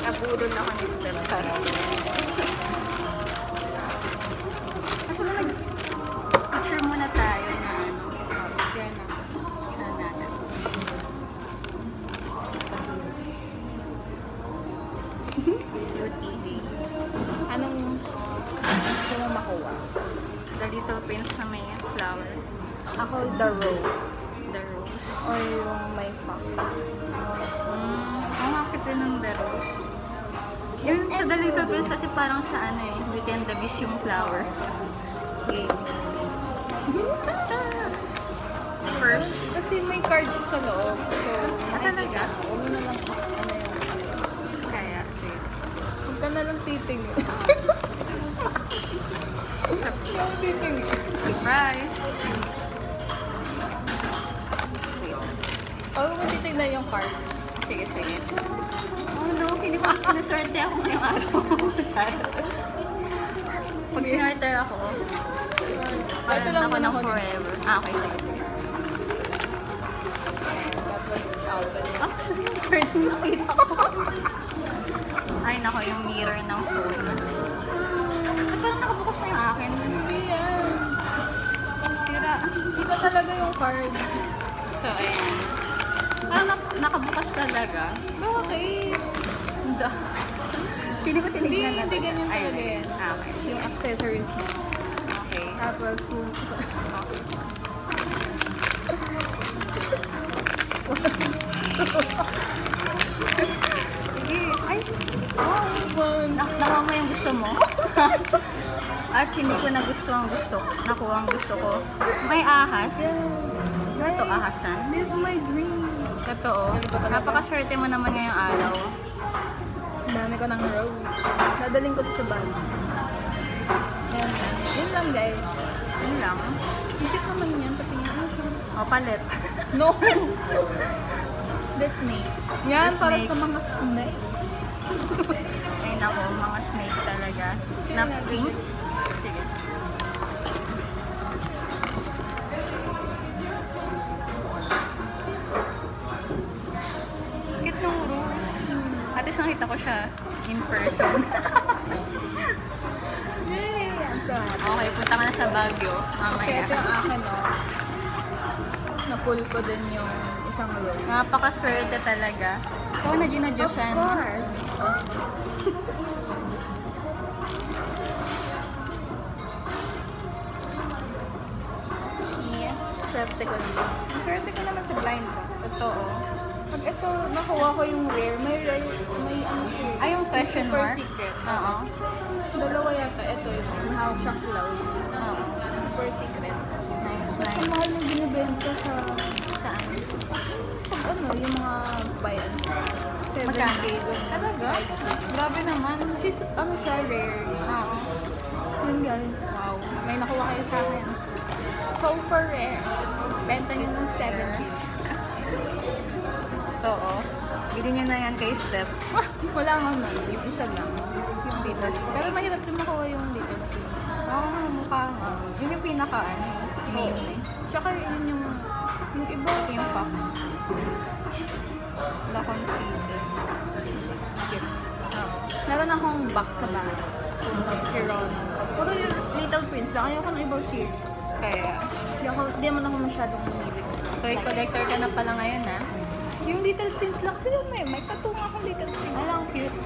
Nabudol ako ni Steph. Picture muna tayo na ano. Share na. Share natin. Your TV. Anong gusto mo makuha? The Little Prince na may flower. Ako, the rose. The rose. Or yung may fox. Ang akit din ng the rose. Yung sa The Little Prince kasi parang sa ano eh, Beauty and the Beast yung flower. Okay. First. Kasi may card sa loob. So, Talaga? Huwag mo na lang ano yung Kaya, sige. huwag ka na lang titingin. Yung titingin. Surprise! Huwag mo titignan yung card. Sige, sige. Oh no, hindi ko sinaswerte ako ngayong araw. Pag sinwerte ako, parang lang ako muna ng ako. forever. Okay, sige, sige. Tapos, out. Oh, sorry, yung card na nakita ko. Ay, nako, yung mirror ng phone. At parang nakabukas na yung akin. Hindi yan. Sira. Kita talaga yung card. So, ayan. Parang nakabukas talaga. Bakit? Hindi. Pili ko tinignan natin. Hindi ganyan Ayun. talaga yan. Okay. Yung accessories mo. Okay. Tapos, Sige. Ay, nakuha mo yung gusto mo? At hindi ko na gusto ang gusto. Nakuha ang gusto ko. May ahas. Ito ahasan. This is my dream. Totoo. Napakaswerte mo naman ngayong araw. Ang dami ko ng rose. Dadaling ko to sa bag. Ayan. Yun lang, guys. Yun lang. Ang cute naman yan. Patingin mo siya. O, palit. No! The snake. Yan, The para snake. sa mga snakes. Ay, nako, mga snake talaga. Na pink. Sige. Cute ng rose. At least nakita ko siya in person. Yay! I'm so happy. Okay, punta ka na sa Baguio. Kasi Mamaya. ito yung akin, no? Na-pull ko din yung isang rose. Napakaswerte talaga. Ikaw na ginadyosan. Of course. Yeah. Swerte ko din. Swerte ko naman sa blind ko. Totoo. Pag ito, nakuha ko yung rare, may ano siya. Ay, yung question Super mark? secret. Oo. Dalawa yata. Ito yung hawak siyang cloud. Oo. Super secret. Nice, Mas nice. mahal yung binibenta sa Saan? pag ano, yung mga buy and sell. 7K. Magkano? ganun. Talaga? Grabe naman. Kasi ano siya, rare. Oo. Yun guys. Wow. May nakuha kayo sa akin. Super rare. Benta nyo ng 7K. Oo. Bili niyo na yan kay Steph. Wala nga nun. Yung isa lang. Yung dito. Pero mahirap din makuha yung little things. Oo, mukha nga. Yun yung pinaka, ano, main eh. Tsaka yun yung iba. Yung fox. La Concealer. Cute. Oo. Meron akong box sa bahay. Heron. Puro yung Little Prince lang. Ayoko ng ibang series. Kaya, Hindi naman ako masyadong umilig sa toy collector ka na pala ngayon, ha? Yung Little Prince lang. Kasi may katunga akong Little Prince. Alang cute.